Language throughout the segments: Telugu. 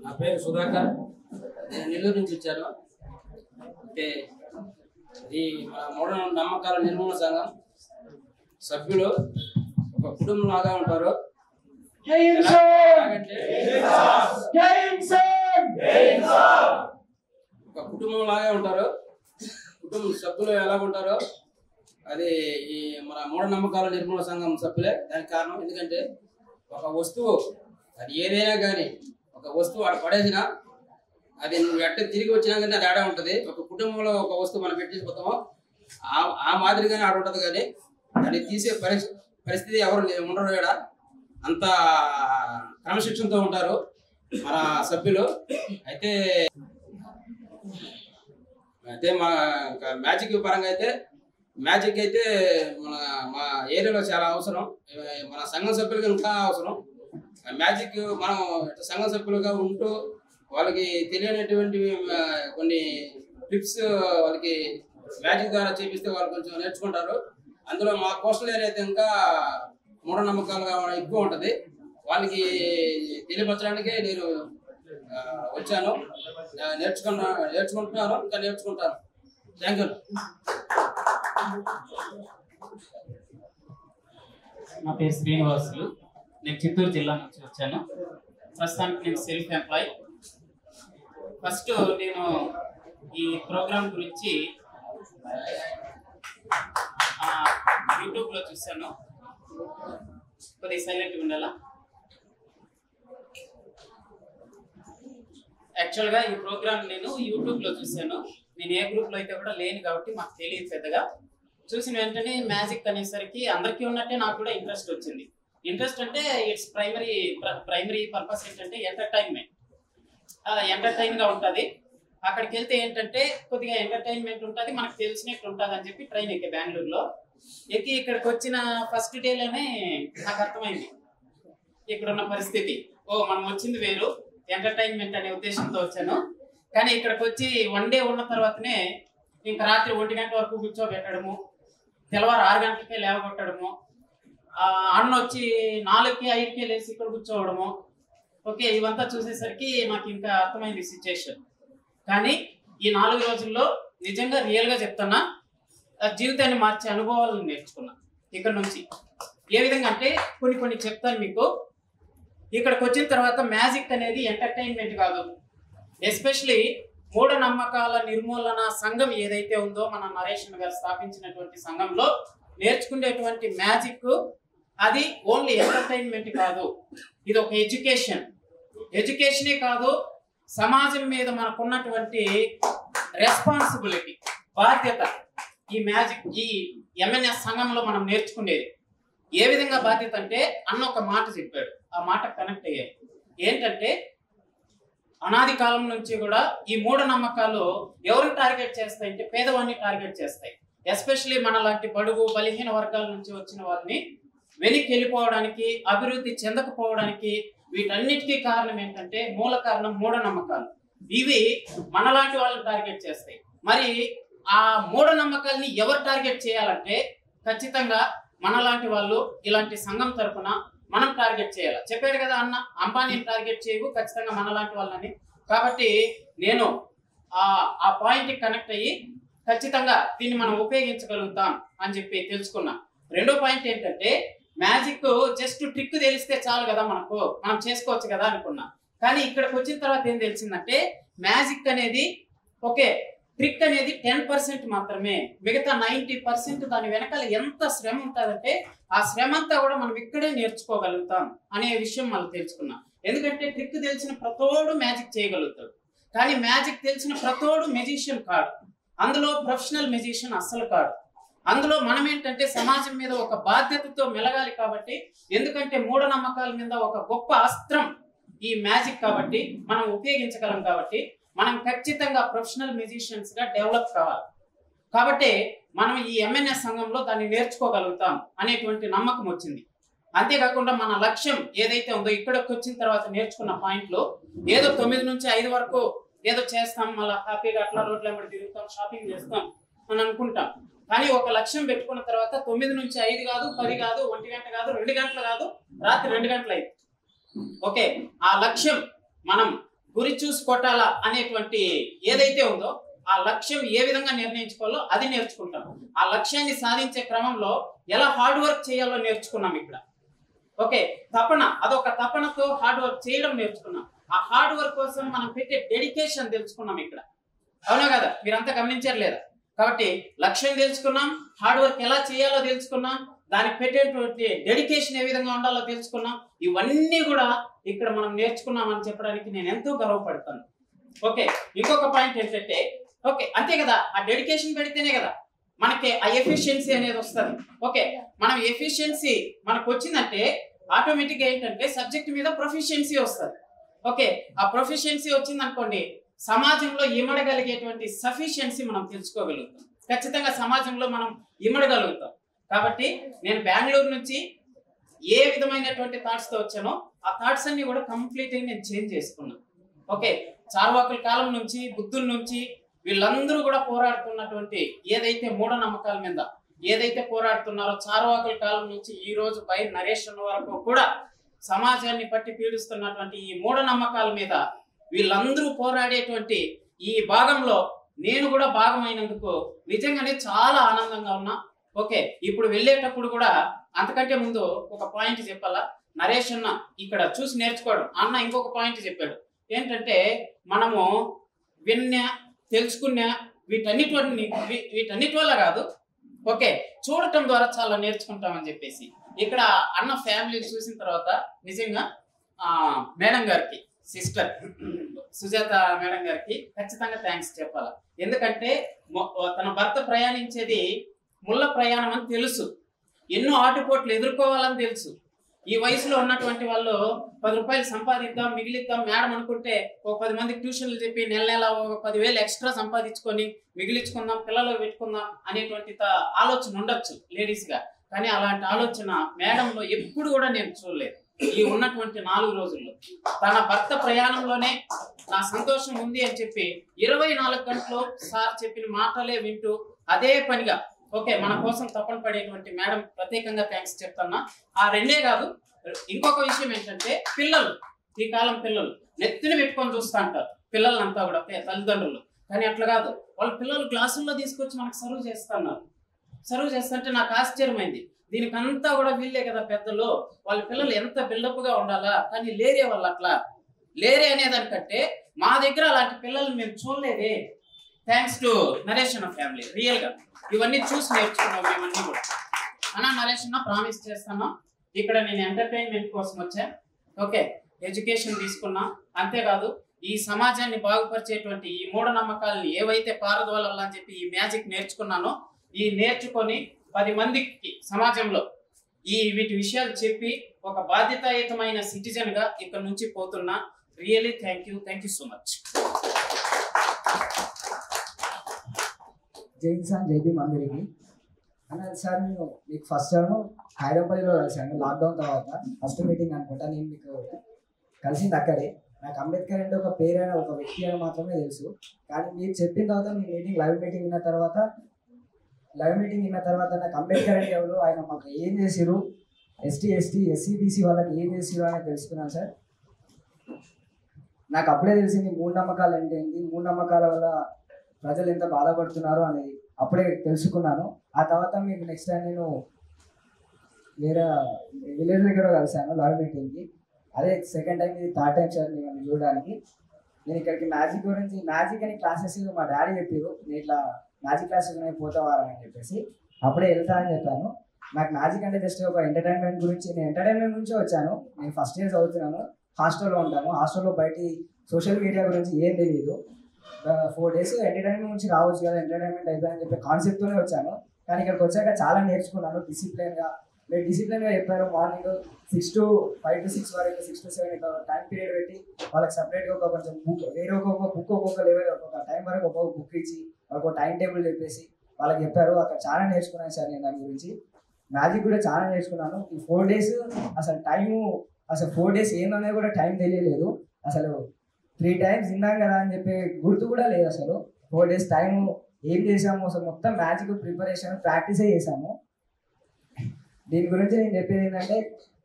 నా పేరు సుధాకర్. నేను నెల్లూరు నుంచి వచ్చాను. అంటే ఈ మన మూఢ నమ్మకాల నిర్మూలన సంఘం సభ్యులు ఒక కుటుంబం లాగా ఉంటారు. ఒక కుటుంబం లాగా ఉంటారు. కుటుంబ సభ్యులు ఎలా ఉంటారో అది ఈ మన మూఢనమ్మకాల నిర్మూలన సంఘం సభ్యులే దానికి కారణం. ఎందుకంటే ఒక వస్తువు అది ఏదైనా కానీ ఒక వస్తువు అక్కడ పడేసినా అది నువ్వు ఎట్ట తిరిగి వచ్చినా కానీ అది ఆడే ఉంటుంది. ఒక కుటుంబంలో ఒక వస్తువు మనం పెట్టేసిపోతామో ఆ మాదిరిగానే ఆడ ఉంటుంది. కానీ దాన్ని తీసే పరిస్థితి ఎవరు ఉండరు. ఇక్కడ అంత క్రమశిక్షణతో ఉంటారు మన సభ్యులు. అయితే మా మ్యాజిక్ పరంగా అయితే మ్యాజిక్ అయితే మా ఏరియాలో చాలా అవసరం. మన సంఘం సభ్యులుగా ఇంకా అవసరం మ్యాజిక్. మనం సంఘం సభ్యులుగా ఉంటూ వాళ్ళకి తెలియనటువంటి కొన్ని టిప్స్ వాళ్ళకి మ్యాజిక్ ద్వారా చేపిస్తే వాళ్ళు కొంచెం నేర్చుకుంటారు. అందులో మా కోస్టల్ ఏరియా అయితే ఇంకా మూఢనమ్మకాలుగా ఎక్కువ ఉంటుంది. వాళ్ళకి తెలియపరచడానికే నేను వచ్చాను. నేర్చుకుంటున్నాను, ఇంకా నేర్చుకుంటాను. Thank you. నా పేరు శ్రీనివాసులు. నేను చిత్తూరు జిల్లా నుంచి వచ్చాను. ప్రస్తుతానికి నేను సెల్ఫ్ ఎంప్లాయ్. ఫస్ట్ నేను ఈ ప్రోగ్రామ్ గురించి యూట్యూబ్లో చూశాను. కొద్దిగా సైలెంట్గా ఉండాలా. యాక్చువల్గా ఈ ప్రోగ్రామ్ నేను యూట్యూబ్లో చూశాను. నేను ఏ గ్రూప్లో అయితే కూడా లేను కాబట్టి మాకు తెలియదు పెద్దగా. చూసిన వెంటనే మ్యాజిక్ అనేసరికి అందరికీ ఉన్నట్టే నాకు కూడా ఇంట్రెస్ట్ వచ్చింది. ఇంట్రెస్ట్ అంటే ఇట్స్ ప్రైమరీ పర్పస్ ఏంటంటే ఎంటర్టైన్గా ఉంటుంది. అక్కడికి వెళ్తే ఏంటంటే కొద్దిగా ఎంటర్టైన్మెంట్ ఉంటుంది, మనకు తెలిసినట్టు ఉంటుంది అని చెప్పి ట్రైన్ ఎక్కి బెంగళూరులో ఎక్కి ఇక్కడికి వచ్చిన ఫస్ట్ డేలోనే నాకు అర్థమైంది ఇక్కడున్న పరిస్థితి. మనం వచ్చింది వేరు, ఎంటర్టైన్మెంట్ అనే ఉద్దేశంతో వచ్చాను. కానీ ఇక్కడికి వచ్చి వన్ డే ఉన్న తర్వాతనే ఇంకా రాత్రి 1 గంట వరకు కూర్చోబెట్టడము, తెల్లవారు 6 గంటలకే లేవగొట్టడము, అన్న వచ్చి 4కి 5కి లేచి ఇక్కడ కూర్చోవడము. ఓకే, ఇవంతా చూసేసరికి నాకు ఇంకా అర్థమైంది సిచ్యుయేషన్. కానీ ఈ 4 రోజుల్లో నిజంగా రియల్గా చెప్తున్నా జీవితాన్ని మార్చే అనుభవాలను నేర్చుకున్నా ఇక్కడ నుంచి. ఏ విధంగా అంటే కొన్ని చెప్తాను మీకు. ఇక్కడికి వచ్చిన తర్వాత మ్యాజిక్ అనేది ఎంటర్టైన్మెంట్ కాదు. ఎస్పెషలీ మూఢనమ్మకాల నిర్మూలన సంఘం ఏదైతే ఉందో మన నరేషన్ గారు స్థాపించినటువంటి సంఘంలో నేర్చుకునేటువంటి మ్యాజిక్ అది ఓన్లీ ఎంటర్టైన్మెంట్ కాదు. ఇది ఒక ఎడ్యుకేషనే కాదు, సమాజం మీద మనకున్నటువంటి రెస్పాన్సిబిలిటీ, బాధ్యత. ఈ మ్యాజిక్ ఈ ఎంఎన్ఎస్ సంఘంలో మనం నేర్చుకునేది ఏ విధంగా బాధ్యత అంటే అన్న ఒక మాట చెప్పాడు, ఆ మాట కనెక్ట్ అయ్యాయి. ఏంటంటే అనాది కాలం నుంచి కూడా ఈ మూఢనమ్మకాలు ఎవరిని టార్గెట్ చేస్తాయంటే పేదవాడిని టార్గెట్ చేస్తాయి. ఎస్పెషలీ మన లాంటి బడుగు బలహీన వర్గాల నుంచి వచ్చిన వారిని వెనక్కి వెళ్ళిపోవడానికి, అభివృద్ధి చెందకపోవడానికి వీటన్నిటికీ కారణం ఏంటంటే మూల కారణం మూఢనమ్మకాలు. ఇవి మనలాంటి వాళ్ళని టార్గెట్ చేస్తాయి. మరి ఆ మూఢనమ్మకాల్ని ఎవరు టార్గెట్ చేయాలంటే ఖచ్చితంగా మనలాంటి వాళ్ళు ఇలాంటి సంఘం తరఫున మనం టార్గెట్ చేయాలి. చెప్పాడు కదా అన్న, అంబానీని టార్గెట్ చేయవు, ఖచ్చితంగా మనలాంటి వాళ్ళని. కాబట్టి నేను ఆ పాయింట్కి కనెక్ట్ అయ్యి ఖచ్చితంగా దీన్ని మనం ఉపయోగించగలుగుతాం అని చెప్పి తెలుసుకున్నా. రెండో పాయింట్ ఏంటంటే మ్యాజిక్ జస్ట్ ట్రిక్ తెలిస్తే చాలు కదా, మనం చేసుకోవచ్చు కదా అనుకున్నా. కానీ ఇక్కడికి వచ్చిన తర్వాత ఏం తెలిసిందంటే మ్యాజిక్ అనేది ఓకే, ట్రిక్ అనేది 10% మాత్రమే. మిగతా 90% దాని వెనకాల ఎంత శ్రమ ఉంటుందంటే ఆ శ్రమ అంతా కూడా మనం ఇక్కడే నేర్చుకోగలుగుతాం అనే విషయం మనం తెలుసుకున్నాం. ఎందుకంటే ట్రిక్ తెలిసిన ప్రతోడు మ్యాజిక్ చేయగలుగుతాడు, కానీ మ్యాజిక్ తెలిసిన ప్రతోడు మెజిషియన్ కాడు. అందులో ప్రొఫెషనల్ మెజిషియన్ అస్సలు కాడు. అందులో మనం ఏంటంటే సమాజం మీద ఒక బాధ్యతతో మెలగాలి. కాబట్టి ఎందుకంటే మూఢనమ్మకాల మీద ఒక గొప్ప అస్త్రం ఈ మ్యాజిక్ కాబట్టి మనం ఉపయోగించగలం. కాబట్టి మనం ఖచ్చితంగా ప్రొఫెషనల్ మ్యూజిషియన్స్ గా డెవలప్ కావాలి. కాబట్టి మనం ఈ ఎంఎన్ఎస్ సంఘంలో దాన్ని నేర్చుకోగలుగుతాం అనేటువంటి నమ్మకం వచ్చింది. అంతేకాకుండా మన లక్ష్యం ఏదైతే ఉందో ఇక్కడికి వచ్చిన తర్వాత నేర్చుకున్న పాయింట్లు ఏదో 9 నుంచి 5 వరకు ఏదో చేస్తాం, మళ్ళీ హ్యాపీగా అట్లా రోడ్ల వెంబడి తిరుగుతాం, షాపింగ్ చేస్తాం అని అనుకుంటాం. కానీ ఒక లక్ష్యం పెట్టుకున్న తర్వాత 9 నుంచి 5 కాదు, 10 కాదు, 1 గంట కాదు, 2 గంటలు కాదు, రాత్రి 2 గంటలు అయింది. ఓకే, ఆ లక్ష్యం మనం గురి చూసి కొట్టాలా అనేటువంటి ఏదైతే ఉందో ఆ లక్ష్యం ఏ విధంగా నిర్ణయించుకోవాలో అది నేర్చుకుంటాం. ఆ లక్ష్యాన్ని సాధించే క్రమంలో ఎలా హార్డ్ వర్క్ చేయాలో నేర్చుకున్నాం ఇక్కడ. ఓకే, తపన, అదొక తపనతో హార్డ్ వర్క్ చేయడం నేర్చుకున్నాం. ఆ హార్డ్ వర్క్ కోసం మనం పెట్టే డెడికేషన్ తెలుసుకున్నాం ఇక్కడ. అవునా కదా, మీరంతా గమనించారు లేదా? కాబట్టి లక్ష్యం తెలుసుకున్నాం, హార్డ్ వర్క్ ఎలా చేయాలో తెలుసుకున్నాం, దానికి పెట్టేటువంటి డెడికేషన్ ఏ విధంగా ఉండాలో తెలుసుకున్నాం. ఇవన్నీ కూడా ఇక్కడ మనం నేర్చుకున్నామని చెప్పడానికి నేను ఎంతో గర్వపడతాను. ఓకే, ఇంకొక పాయింట్ ఏంటంటే, ఓకే అంతే కదా, ఆ డెడికేషన్ పెడితేనే కదా మనకి ఆ ఎఫిషియన్సీ అనేది వస్తుంది. ఓకే, మనం ఎఫిషియన్సీ మనకు వచ్చిందంటే ఆటోమేటిక్గా ఏంటంటే సబ్జెక్ట్ మీద ప్రొఫిషియన్సీ వస్తుంది. ఓకే, ఆ ప్రొఫిషియన్సీ వచ్చింది అనుకోండి, సమాజంలో ఇమడగలిగేటువంటి సఫిషియన్సీ మనం తెలుసుకోగలుగుతాం. ఖచ్చితంగా సమాజంలో మనం ఇమడగలుగుతాం. కాబట్టి నేను బెంగళూరు నుంచి ఏ విధమైనటువంటి థాట్స్ తో వచ్చానో ఆ థాట్స్ అన్ని కూడా కంప్లీట్ గా నేను చేంజ్ చేసుకున్నాను. ఓకే, చార్వాకుల కాలం నుంచి, బుద్ధుల నుంచి వీళ్ళందరూ కూడా పోరాడుతున్నటువంటి ఏదైతే మూఢనమ్మకాల మీద ఏదైతే పోరాడుతున్నారో, చార్వాకుల కాలం నుంచి ఈ రోజు పై నరేష్ వరకు కూడా సమాజాన్ని పట్టి పీడిస్తున్నటువంటి ఈ మూఢనమ్మకాల మీద వీళ్ళందరూ పోరాడేటువంటి ఈ భాగంలో నేను కూడా భాగమైనందుకు నిజంగానే చాలా ఆనందంగా ఉన్నా. ఓకే, ఇప్పుడు వెళ్ళేటప్పుడు కూడా అంతకంటే ముందు ఒక పాయింట్ చెప్పాలా, నరేష్ అన్న ఇక్కడ చూసి నేర్చుకోవడం. అన్న ఇంకొక పాయింట్ చెప్పాడు, ఏంటంటే మనము విన్న, తెలుసుకున్న వీటన్నిటి వల్ల కాదు, ఓకే చూడటం ద్వారా చాలా నేర్చుకుంటామని చెప్పేసి ఇక్కడ అన్న ఫ్యామిలీ చూసిన తర్వాత నిజంగా మేడం గారికి, సిస్టర్ సుజాత మేడం గారికి ఖచ్చితంగా థ్యాంక్స్ చెప్పాలి. ఎందుకంటే తన భర్త ప్రయాణించేది ముళ్ళ ప్రయాణం అని తెలుసు, ఎన్నో ఆటుపోట్లు ఎదుర్కోవాలని తెలుసు. ఈ వయసులో ఉన్నటువంటి వాళ్ళు 10 రూపాయలు సంపాదిద్దాం, మిగిలిద్దాం మేడం అనుకుంటే ఒక 10 మందికి ట్యూషన్లు చెప్పి నెల నెల ఒక 10,000 ఎక్స్ట్రా సంపాదించుకొని మిగిలించుకుందాం, పిల్లలు పెట్టుకుందాం అనేటువంటి ఆలోచన ఉండొచ్చు లేడీస్ గా. కానీ అలాంటి ఆలోచన మేడంలో ఎప్పుడు కూడా నేను చూడలేదు. ఈ ఉన్నటువంటి 4 రోజుల్లో తన భర్త ప్రయాణంలోనే నా సంతోషం ఉంది అని చెప్పి 24 గంటలు సార్ చెప్పిన మాటలే వింటూ అదే పనిగా ఓకే మన కోసం తపన పడేటువంటి మేడం ప్రత్యేకంగా థ్యాంక్స్ చెప్తున్నా. ఆ రెండే కాదు, ఇంకొక విషయం ఏంటంటే పిల్లలు, ఈ కాలం పిల్లలు నెత్తిన పెట్టుకొని చూస్తూ అంటారు పిల్లలంతా కూడా తల్లిదండ్రులు. కానీ అట్లా కాదు, వాళ్ళ పిల్లలు క్లాసుల్లో తీసుకొచ్చి మనకు సర్వ్ చేస్తున్నారు. సర్వ్ చేస్తుంటే నాకు ఆశ్చర్యమైంది. దీనికంతా కూడా వీళ్ళే కదా పెద్దలు, వాళ్ళ పిల్లలు ఎంత బిల్డప్ గా ఉండాలా, కానీ లేరే వాళ్ళు అట్లా లేరే అనేదానికంటే మా దగ్గర అలాంటి పిల్లల్ని మేము చూడలేదే. థ్యాంక్స్ టు నరేష్ అన్న ఫ్యామిలీ, రియల్ గా ఇవన్నీ చూసి నేర్చుకున్నాం మేమన్నీ కూడా. అన్న నరేష్ అన్న ప్రామిస్ చేస్తాను, ఇక్కడ నేను ఎంటర్టైన్మెంట్ కోసం వచ్చా. ఓకే, ఎడ్యుకేషన్ తీసుకున్నా, అంతేకాదు ఈ సమాజాన్ని బాగుపరిచేటువంటి ఈ మూఢనమ్మకాలని ఏవైతే పారదోలాలని చెప్పి ఈ మ్యాజిక్ నేర్చుకున్నానో, ఈ నేర్చుకొని 10 మందికి సమాజంలో వీటి విషయాలు చెప్పి ఒక బాధ్యతాయుతమైన సిటిజన్ గా ఇక్కడ నుంచి పోతున్నా. Really thank you so much. జై కిసాన్ జై భీమ్ అందరికి. అన్నది సార్, నేను మీకు ఫస్ట్ టైం హైదరాబాద్లో కలిసాను లాక్డౌన్ తర్వాత, ఫస్ట్ మీటింగ్ అనుకుంటా. నేను మీకు కలిసింది అక్కడే. నాకు అంబేద్కర్ అంటే ఒక పేరైన ఒక వ్యక్తి అని మాత్రమే తెలుసు. కానీ మీరు చెప్పిన తర్వాత మీ మీటింగ్ లైవ్ మీటింగ్ విన్న తర్వాత నాకు అంబేద్కర్ అంటే ఎవరు, ఆయన మాకు ఏం చేసిరు, ఎస్టీ ఎస్సీ బీసీ వాళ్ళకి ఏం చేసిరు అని తెలుసుకున్నాను సార్. నాకు అప్పుడే తెలిసింది మూఢనమ్మకాలు అంటే ఏంటి, మూఢనమ్మకాల వల్ల ప్రజలు ఎంత బాధపడుతున్నారు అనేది అప్పుడే తెలుసుకున్నాను. ఆ తర్వాత మీకు నెక్స్ట్ టైం నేను వేరే విలేజ్ దగ్గర కలిసాను లైవ్ మీటింగ్కి. అదే సెకండ్ టైం, ఇది థర్డ్ టైం సార్ మిమ్మల్ని చూడడానికి. నేను ఇక్కడికి మ్యాజిక్ అని క్లాసెస్ మా డాడీ చెప్పారు, నేను ఇట్లా మ్యాజిక్ క్లాసెస్ ఉన్నాయి పోతావారా అని చెప్పేసి. అప్పుడే వెళ్తా అని చెప్పాను. నాకు మ్యాజిక్ అంటే జస్ట్ ఒక ఎంటర్టైన్మెంట్ గురించి, నేను ఎంటర్టైన్మెంట్ గురించే వచ్చాను. నేను ఫస్ట్ ఇయర్ చదువుతున్నాను, హాస్టల్లో ఉంటాను. హాస్టల్లో బయట సోషల్ మీడియా గురించి ఏం తెలియదు. 4 days ఎంటర్టైన్మెంట్ నుంచి రావచ్చు కదా, ఎంటర్టైన్మెంట్ అయిపోయిందని చెప్పి కాన్సెప్ట్తోనే వచ్చాను. కానీ ఇక్కడికి వచ్చాక చాలా నేర్చుకున్నాను డిసిప్లిన్గా. మీరు డిసిప్లిన్గా చెప్పారు, మార్నింగ్ 6 to 5 to 6 వరకు, 6 to 7 టైం పీరియడ్ పెట్టి వాళ్ళకి సపరేట్గా ఒక కొంచెం బుక్, వేరే ఒక్కొక్క బుక్ ఒక్కొక్క లెవెల్ ఒక్కొక్క టైం వరకు ఒక్కొక్క బుక్ ఇచ్చి వాళ్ళకి ఒక టైం టేబుల్ చెప్పేసి వాళ్ళకి చెప్పారు. అక్కడ చాలా నేర్చుకున్నాను సార్ నేను దాని గురించి. మ్యాజిక్ కూడా చాలా నేర్చుకున్నాను. ఈ 4 days అసలు టైము, అసలు 4 days ఏందనేది కూడా టైం తెలియలేదు. అసలు 3 times విన్నాం కదా అని చెప్పి గుర్తు కూడా లేదు. అసలు 4 days టైము ఏం చేసాము, అసలు మొత్తం మ్యాజిక్ ప్రిపరేషన్ ప్రాక్టీసే చేసాము. దీని గురించి నేను చెప్పేది ఏంటంటే,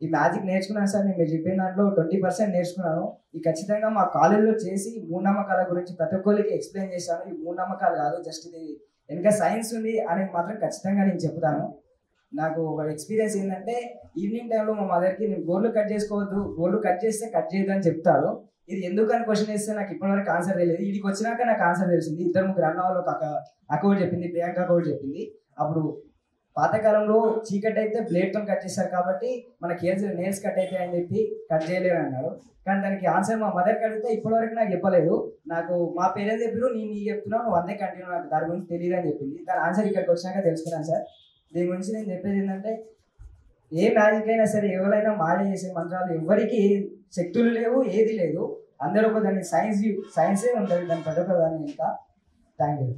ఈ మ్యాజిక్ నేర్చుకున్నాను సార్. నేను మీరు చెప్పిన దాంట్లో 20% నేర్చుకున్నాను. ఈ ఖచ్చితంగా మా కాలేజీలో చేసి మూఢనమ్మకాల గురించి ప్రతి ఒక్కరికి ఎక్స్ప్లెయిన్ చేశాను. ఈ మూఢనమ్మకాలు కాదు, జస్ట్ ఇది వెనక సైన్స్ ఉంది అనేది మాత్రం ఖచ్చితంగా నేను చెప్తాను. నాకు ఎక్స్పీరియన్స్ ఏంటంటే ఈవినింగ్ టైంలో మా మదర్కి నేను గోర్లు కట్ చేసుకోవద్దు, గోర్లు కట్ చేస్తే కట్ చేయదు అని చెప్తాడు. ఇది ఎందుకు అని క్వశ్చన్ వేస్తే నాకు ఇప్పటివరకు ఆన్సర్ తెలియదు. వీడికి వచ్చినాక నాకు ఆన్సర్ తెలిసింది. 2-3 అన్న వాళ్ళు ఒక అక్క కూడా చెప్పింది, ప్రియాంక కూడా చెప్పింది. అప్పుడు పాతకాలంలో చీకటి అయితే బ్లేడ్తో కట్ చేస్తారు కాబట్టి మనకి నేల్స్ కట్ అవుతాయి అని చెప్పి కట్ చేయలేరు అన్నారు. కానీ దానికి ఆన్సర్ మా మదర్కి అడిగితే ఇప్పటివరకు నాకు చెప్పలేదు. నాకు మా పేరెంట్స్ చెప్పారు, నేను నీకు చెప్తున్నావు, నువ్వు అంతే కంటిన్యూ, నాకు దాని గురించి తెలియదు అని చెప్పింది. దాని ఆన్సర్ ఇక్కడికి వచ్చినాక తెలుసుకున్నాను సార్. దీని గురించి నేను చెప్పేది ఏంటంటే ఏ మ్యాజిక్ అయినా సరే, ఎవరైనా మాయ చేసే మంత్రాలు ఎవరికి శక్తులు లేవు, ఏది లేదు. అందరూ ఒక దాన్ని సైన్సే ఉంటుంది దాని ప్రతి ఒక్క దాన్ని. ఇంకా థ్యాంక్ యూ.